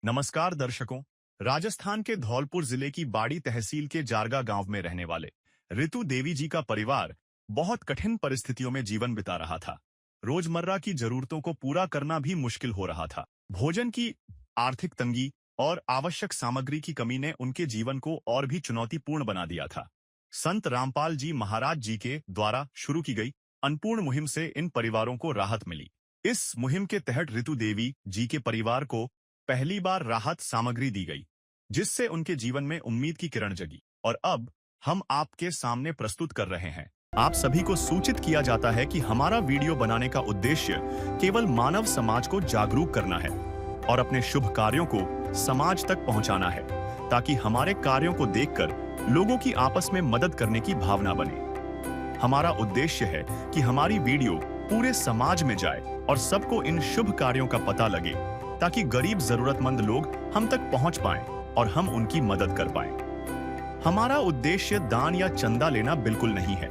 नमस्कार दर्शकों। राजस्थान के धौलपुर जिले की बाड़ी तहसील के जारगा गांव में रहने वाले ऋतु देवी जी का परिवार बहुत कठिन परिस्थितियों में जीवन बिता रहा था। रोजमर्रा की जरूरतों को पूरा करना भी मुश्किल हो रहा था। भोजन की आर्थिक तंगी और आवश्यक सामग्री की कमी ने उनके जीवन को और भी चुनौतीपूर्ण बना दिया था। संत रामपाल जी महाराज जी के द्वारा शुरू की गई अन्नपूर्ण मुहिम से इन परिवारों को राहत मिली। इस मुहिम के तहत ऋतु देवी जी के परिवार को पहली बार राहत सामग्री दी गई, जिससे उनके जीवन में उम्मीद की किरण जगी। और अब हम आपके सामने प्रस्तुत कर रहे हैं। आप सभी को सूचित किया जाता है कि हमारा वीडियो बनाने का उद्देश्य केवल मानव समाज को जागरूक करना है और अपने शुभ कार्यों को समाज तक पहुंचाना है, ताकि हमारे कार्यों को देखकर लोगों की आपस में मदद करने की भावना बने। हमारा उद्देश्य है कि हमारी वीडियो पूरे समाज में जाए और सबको इन शुभ कार्यों का पता लगे, ताकि गरीब जरूरतमंद लोग हम तक पहुंच पाएं और हम उनकी मदद कर पाएं। हमारा उद्देश्य दान या चंदा लेना बिल्कुल नहीं है।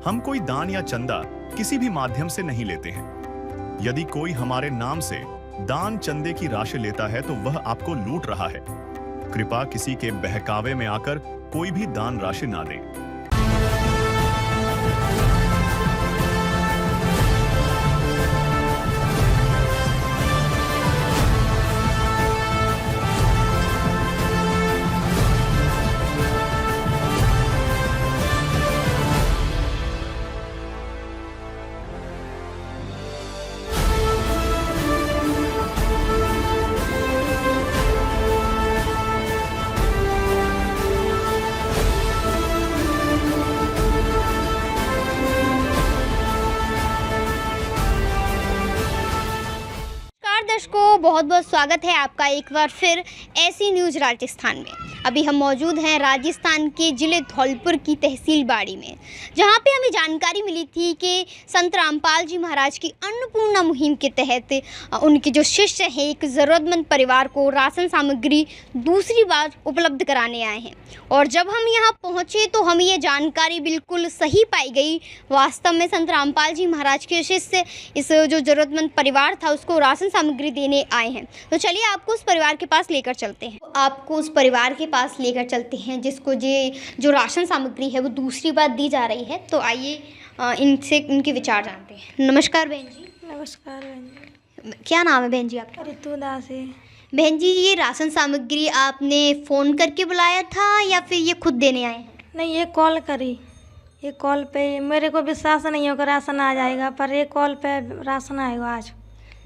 हम कोई दान या चंदा किसी भी माध्यम से नहीं लेते हैं। यदि कोई हमारे नाम से दान चंदे की राशि लेता है तो वह आपको लूट रहा है। कृपया किसी के बहकावे में आकर कोई भी दान राशि ना दें। दर्शकों, बहुत बहुत स्वागत है आपका एक बार फिर ऐसी न्यूज़ राजस्थान में। अभी हम मौजूद हैं राजस्थान के ज़िले धौलपुर की तहसील बाड़ी में, जहां पे हमें जानकारी मिली थी कि संत रामपाल जी महाराज की अन्नपूर्णा मुहिम के तहत उनके जो शिष्य हैं एक ज़रूरतमंद परिवार को राशन सामग्री दूसरी बार उपलब्ध कराने आए हैं। और जब हम यहां पहुंचे तो हमें ये जानकारी बिल्कुल सही पाई गई। वास्तव में संत रामपाल जी महाराज के शिष्य इस जो ज़रूरतमंद परिवार था उसको राशन सामग्री देने आए हैं। तो चलिए आपको उस परिवार के पास लेकर चलते हैं। आपको उस परिवार के पास लेकर चलते हैं जिसको जो राशन सामग्री है वो दूसरी बार दी जा रही है। तो आइए इनसे इनके विचार जानते हैं। नमस्कार बहन जी। नमस्कार बहन जी। क्या नाम है बहन जी आपका? ऋतु दास है। बहन जी, ये राशन सामग्री आपने फ़ोन करके बुलाया था या फिर ये खुद देने आए हैं? नहीं, ये कॉल करी। ये कॉल पे मेरे को विश्वास नहीं होगा राशन आ जाएगा, पर ये कॉल पे राशन आएगा आज।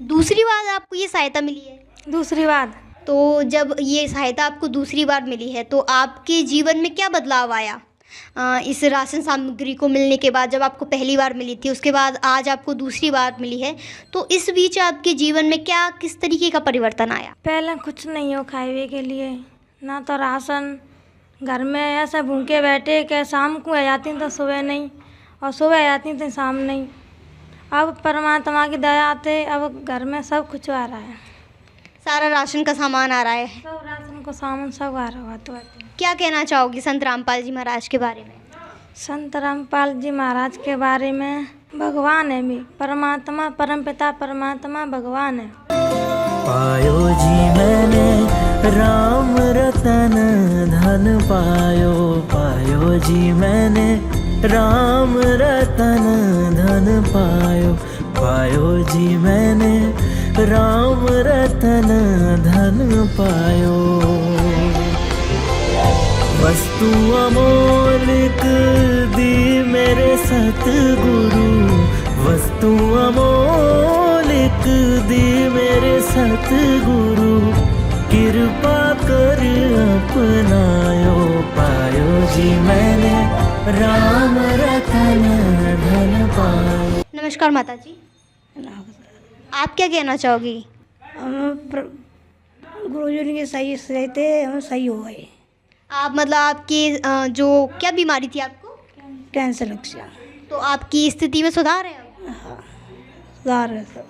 दूसरी बार आपको ये सहायता मिली है? दूसरी बार। तो जब ये सहायता आपको दूसरी बार मिली है तो आपके जीवन में क्या बदलाव आया इस राशन सामग्री को मिलने के बाद? जब आपको पहली बार मिली थी, उसके बाद आज आपको दूसरी बार मिली है, तो इस बीच आपके जीवन में क्या किस तरीके का परिवर्तन आया? पहले कुछ नहीं हो खाए के लिए, ना तो राशन। घर में ऐसा भूखे बैठे कि शाम को आ जाती तो सुबह नहीं, और सुबह आ जाती तो शाम नहीं। अब परमात्मा की दया से अब घर में सब कुछ आ रहा है। सारा राशन का सामान आ रहा है? सब राशन को सामान सब आ रहा है। क्या कहना चाहोगी संत रामपाल जी महाराज के बारे में? संत रामपाल जी महाराज के बारे में भगवान है भी, परमात्मा, परमपिता परमात्मा भगवान है। पायो जी मैंने राम रतन धन पायो, पायो जी मैंने राम रतन धन पायो, पायो जी मैंने राम रतन धन पायो। वस्तु अमोलिक दी मेरे सतगुरु, वस्तु अमोलिक दी मेरे सतगुरु, कृपा कर अपनायो, पायो जी मैंने राम रतन धन पायो। नमस्कार माता जी, आप क्या कहना चाहोगी? गुरुजी के सही रहते हम सही हो गए। आप मतलब आपकी जो क्या बीमारी थी आपको? कैंसर लग गया। तो आपकी स्थिति में सुधार है अब? हाँ, सुधार है सब।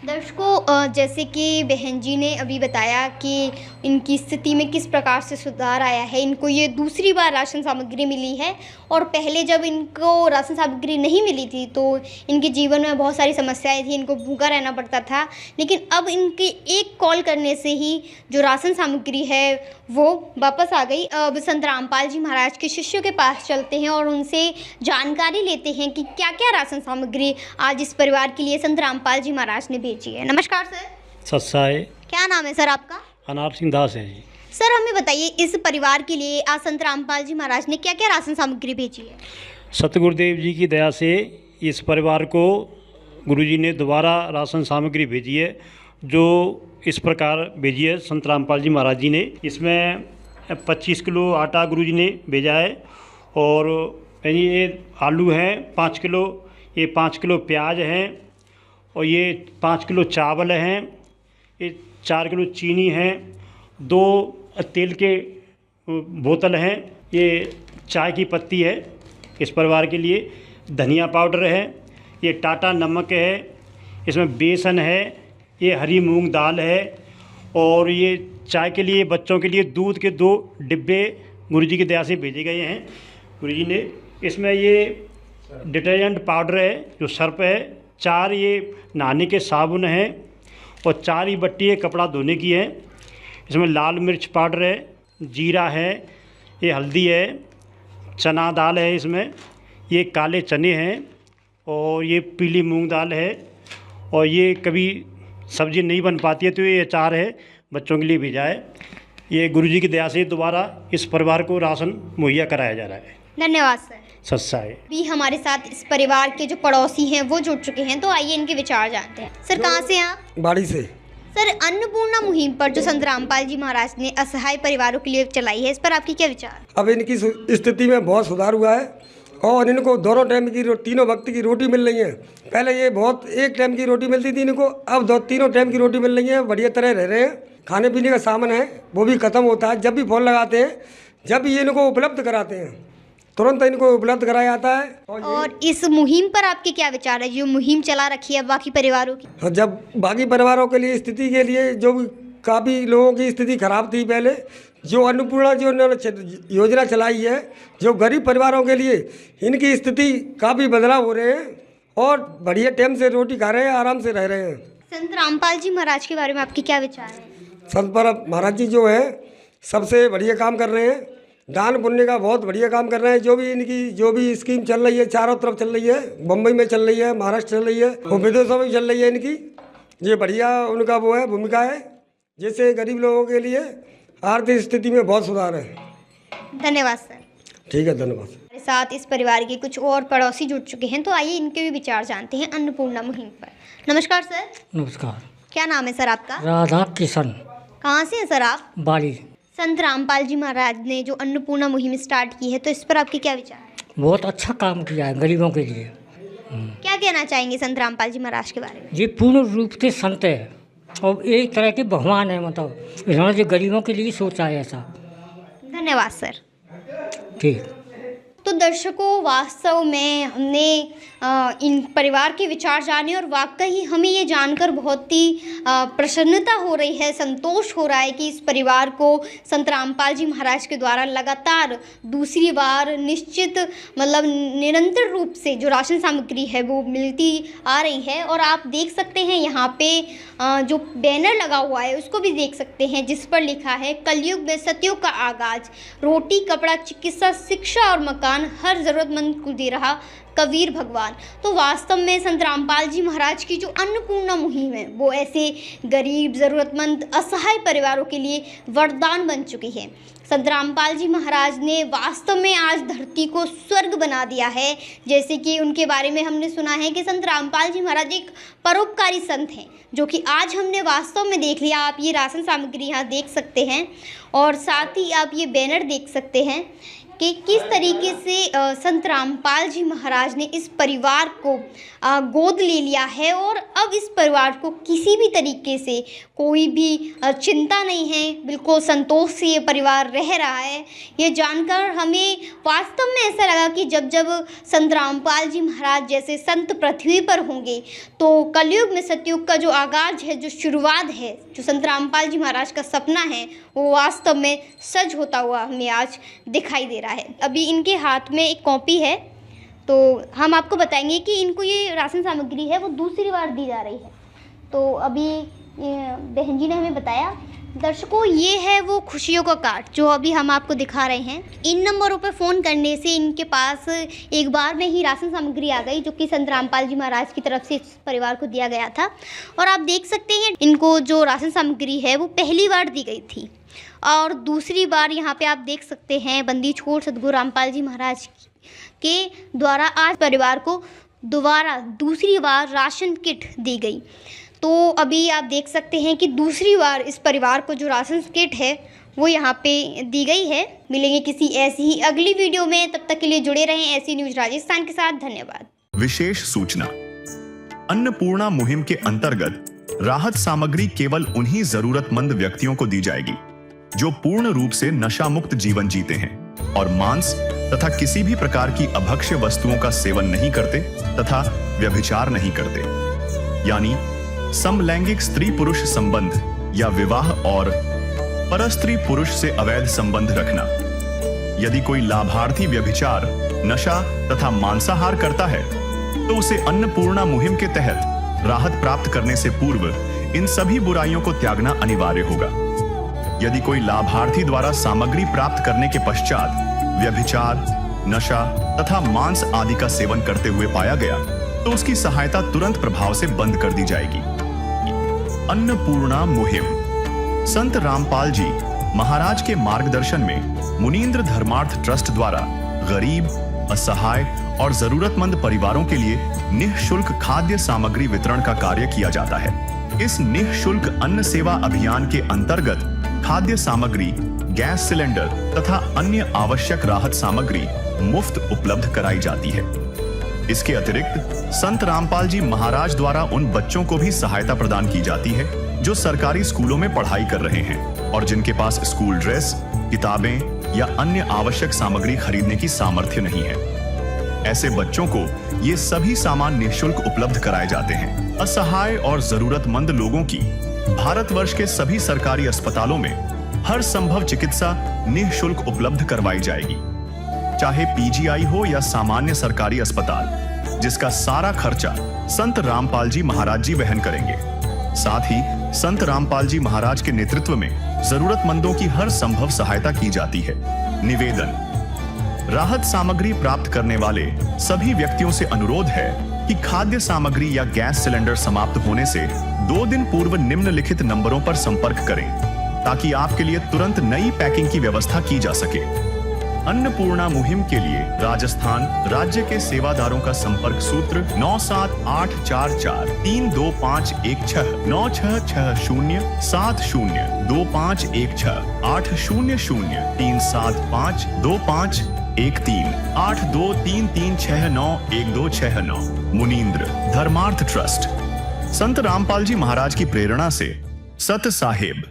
दर्शकों, जैसे कि बहन जी ने अभी बताया कि इनकी स्थिति में किस प्रकार से सुधार आया है। इनको ये दूसरी बार राशन सामग्री मिली है और पहले जब इनको राशन सामग्री नहीं मिली थी तो इनके जीवन में बहुत सारी समस्याएं थी, इनको भूखा रहना पड़ता था। लेकिन अब इनके एक कॉल करने से ही जो राशन सामग्री है वो वापस आ गई। अब संत रामपाल जी महाराज के शिष्यों के पास चलते हैं और उनसे जानकारी लेते हैं कि क्या क्या राशन सामग्री आज इस परिवार के लिए संत रामपाल जी महाराज ने भेजी है। नमस्कार सर। सत्साए क्या नाम है सर आपका? अनाप सिंह दास है जी। सर हमें बताइए, इस परिवार के लिए आज संत रामपाल जी महाराज ने क्या क्या राशन सामग्री भेजी है? सतगुरुदेव जी की दया से इस परिवार को गुरुजी ने दोबारा राशन सामग्री भेजी है, जो इस प्रकार भेजी है संत रामपाल जी महाराज जी ने। इसमें 25 किलो आटा गुरुजी ने भेजा है और ये आलू हैं 5 किलो, ये 5 किलो प्याज हैं और ये 5 किलो चावल हैं, ये 4 किलो चीनी है, 2 तेल के बोतल हैं, ये चाय की पत्ती है इस परिवार के लिए, धनिया पाउडर है, ये टाटा नमक है, इसमें बेसन है, ये हरी मूंग दाल है और ये चाय के लिए बच्चों के लिए दूध के 2 डिब्बे गुरुजी की दया से भेजे गए हैं गुरुजी ने। इसमें ये डिटर्जेंट पाउडर है, जो सर्फ है, 4 ये नहाने के साबुन हैं और 4 ही बट्टी कपड़ा धोने की है। इसमें लाल मिर्च पाउडर है, जीरा है, ये हल्दी है, चना दाल है, इसमें ये काले चने हैं और ये पीली मूंग दाल है और ये कभी सब्ज़ी नहीं बन पाती है तो ये अचार है, बच्चों के लिए भेजा है। ये गुरुजी की दया से दोबारा इस परिवार को राशन मुहैया कराया जा रहा है। धन्यवाद सर। सत्साए। भी हमारे साथ इस परिवार के जो पड़ोसी हैं वो जुड़ चुके हैं, तो आइए इनके विचार जानते हैं। सर कहाँ से हैं आप? बाड़ी से। सर अन्नपूर्णा मुहिम पर जो संत रामपाल जी महाराज ने असहाय परिवारों के लिए चलाई है, इस पर आपकी क्या विचार? अब इनकी स्थिति में बहुत सुधार हुआ है और इनको दोनों टाइम की तीनों वक्त की रोटी मिल रही है। पहले ये बहुत एक टाइम की रोटी मिलती थी इनको, अब तीनों टाइम की रोटी मिल रही है, बढ़िया तरह रह रहे हैं। खाने पीने का सामान है वो भी ख़त्म होता है, जब भी फ़ोन लगाते हैं, जब भी ये इनको उपलब्ध कराते हैं तुरंत इनको उपलब्ध कराया जाता है। और इस मुहिम पर आपके क्या विचार है, जो मुहिम चला रखी है बाकी परिवारों की? जब बाकी परिवारों के लिए स्थिति के लिए जो काफ़ी लोगों की स्थिति खराब थी पहले, जो अन्नपूर्णा जो उन्होंने योजना चलाई है, जो गरीब परिवारों के लिए इनकी स्थिति काफ़ी बदलाव हो रहे हैं और बढ़िया टाइम से रोटी खा रहे हैं, आराम से रह रहे हैं। संत रामपाल जी महाराज के बारे में आपके क्या विचार है? संत महाराज जी जो है सबसे बढ़िया काम कर रहे हैं, दान पुण्य का बहुत बढ़िया काम कर रहे हैं। जो भी इनकी जो भी स्कीम चल रही है चारों तरफ चल रही है, बम्बई में चल रही है, महाराष्ट्र चल रही है और विदेशों में चल रही है इनकी, ये बढ़िया उनका वो है भूमिका है, जिससे गरीब लोगों के लिए आर्थिक स्थिति में बहुत सुधार है। धन्यवाद सर। ठीक है, धन्यवाद। हमारे साथ इस परिवार के कुछ और पड़ोसी जुड़ चुके हैं, तो आइए इनके भी विचार जानते हैं अन्नपूर्णा मुहिम पर। नमस्कार सर। नमस्कार। क्या नाम है सर आपका? राधा किशन। कहाँ से हैं सर आप? बाड़ी। संत रामपाल जी महाराज ने जो अन्नपूर्णा मुहिम स्टार्ट की है, तो इस पर आपके क्या विचार है? बहुत अच्छा काम किया है गरीबों के लिए। क्या कहना चाहेंगे संत रामपाल जी महाराज के बारे में? ये पूर्ण रूप से संत है और एक तरह के भगवान है, मतलब इन्होंने जो गरीबों के लिए सोचा है ऐसा। धन्यवाद सर। ठीक। तो दर्शकों, वास्तव में हमने इन परिवार के विचार जाने और वाकई हमें ये जानकर बहुत ही प्रसन्नता हो रही है, संतोष हो रहा है कि इस परिवार को संत रामपाल जी महाराज के द्वारा लगातार दूसरी बार निश्चित मतलब निरंतर रूप से जो राशन सामग्री है वो मिलती आ रही है। और आप देख सकते हैं यहाँ पे जो बैनर लगा हुआ है उसको भी देख सकते हैं, जिस पर लिखा है कलयुग में सतयुग का आगाज, रोटी कपड़ा चिकित्सा शिक्षा और मकान हर जरूरतमंद को दे रहा कबीर भगवान। तो वास्तव में संत रामपाल जी महाराज की जो अन्नपूर्णा मुहिम है वो ऐसे गरीब ज़रूरतमंद असहाय परिवारों के लिए वरदान बन चुकी है। संत रामपाल जी महाराज ने वास्तव में आज धरती को स्वर्ग बना दिया है। जैसे कि उनके बारे में हमने सुना है कि संत रामपाल जी महाराज एक परोपकारी संत हैं, जो कि आज हमने वास्तव में देख लिया। आप ये राशन सामग्री यहाँ देख सकते हैं और साथ ही आप ये बैनर देख सकते हैं कि किस तरीके से संत रामपाल जी महाराज ने इस परिवार को गोद ले लिया है और अब इस परिवार को किसी भी तरीके से कोई भी चिंता नहीं है, बिल्कुल संतोष से ये परिवार रह रहा है। ये जानकर हमें वास्तव में ऐसा लगा कि जब जब संत रामपाल जी महाराज जैसे संत पृथ्वी पर होंगे तो कलयुग में सतयुग का जो आगाज है, जो शुरुआत है, जो संत रामपाल जी महाराज का सपना है, वो वास्तव में सच होता हुआ हमें आज दिखाई दे रहा है। अभी इनके हाथ में एक कॉपी है, तो हम आपको बताएंगे कि इनको ये राशन सामग्री है वो दूसरी बार दी जा रही है। तो अभी बहन जी ने हमें बताया। दर्शकों, ये है वो खुशियों का कार्ड जो अभी हम आपको दिखा रहे हैं। इन नंबरों पर फ़ोन करने से इनके पास एक बार में ही राशन सामग्री आ गई, जो कि संत रामपाल जी महाराज की तरफ से इस परिवार को दिया गया था। और आप देख सकते हैं इनको जो राशन सामग्री है वो पहली बार दी गई थी और दूसरी बार यहाँ पे आप देख सकते हैं बंदी छोड़ सतगुरु रामपाल जी महाराज के द्वारा आज परिवार को दोबारा दूसरी बार राशन किट दी गई। तो अभी आप देख सकते हैं कि दूसरी बार इस परिवार को जो राशन किट है वो यहाँ पे दी गई है। मिलेंगे किसी ऐसी ही अगली वीडियो में, तब तक के लिए जुड़े रहें ऐसी न्यूज राजस्थान के साथ। धन्यवाद। विशेष सूचना, अन्नपूर्णा मुहिम के अंतर्गत राहत सामग्री केवल उन्हीं जरूरतमंद व्यक्तियों को दी जाएगी जो पूर्ण रूप से नशा मुक्त जीवन जीते हैं और मांस तथा किसी भी प्रकार की अभक्ष्य वस्तुओं का सेवन नहीं करते तथा व्यभिचार नहीं करते, यानी समलैंगिक स्त्री पुरुष संबंध या विवाह और परस्त्री पुरुष से अवैध संबंध रखना। यदि कोई लाभार्थी व्यभिचार, नशा तथा मांसाहार करता है तो उसे अन्नपूर्णा मुहिम के तहत राहत प्राप्त करने से पूर्व इन सभी बुराइयों को त्यागना अनिवार्य होगा। यदि कोई लाभार्थी द्वारा सामग्री प्राप्त करने के पश्चात व्यभिचार, नशा तथा मांस आदि का सेवन करते हुए पाया गया तो उसकी सहायता तुरंत प्रभाव से बंद कर दी जाएगी। अन्नपूर्णा मुहिम संत रामपाल जी महाराज के मार्गदर्शन में मुनींद्र धर्मार्थ ट्रस्ट द्वारा गरीब, असहाय और जरूरतमंद परिवारों के लिए निःशुल्क खाद्य सामग्री वितरण का कार्य किया जाता है। इस निःशुल्क अन्न सेवा अभियान के अंतर्गत खाद्य सामग्री, गैस सिलेंडर तथा अन्य आवश्यक राहत सामग्री मुफ्त उपलब्ध कराई जाती है। इसके अतिरिक्त संत रामपाल जी महाराज द्वारा उन बच्चों को भी सहायता प्रदान की जाती है जो सरकारी स्कूलों में पढ़ाई कर रहे हैं और जिनके पास स्कूल ड्रेस, किताबें या अन्य आवश्यक सामग्री खरीदने की सामर्थ्य नहीं है। ऐसे बच्चों को ये सभी सामान निःशुल्क उपलब्ध कराए जाते हैं। असहाय और जरूरतमंद लोगों की भारतवर्ष के सभी सरकारी अस्पतालों में हर संभव चिकित्सा निःशुल्क उपलब्ध करवाई जाएगी, चाहे पीजीआई हो या सामान्य सरकारी अस्पताल, जिसका सारा खर्चा संत रामपाल जी महाराज जी वहन करेंगे। साथ ही संत रामपाल जी महाराज के नेतृत्व में जरूरतमंदों की हर संभव सहायता की जाती है। निवेदन, राहत सामग्री प्राप्त करने वाले सभी व्यक्तियों से अनुरोध है कि खाद्य सामग्री या गैस सिलेंडर समाप्त होने से 2 दिन पूर्व निम्नलिखित नंबरों पर संपर्क करें ताकि आपके लिए तुरंत नई पैकिंग की व्यवस्था की जा सके। अन्नपूर्णा मुहिम के लिए राजस्थान राज्य के सेवादारों का संपर्क सूत्र 9784432516 9660702516 80037525313 8233691269। मुनींद्र धर्मार्थ ट्रस्ट। संत रामपाल जी महाराज की प्रेरणा से सत साहिब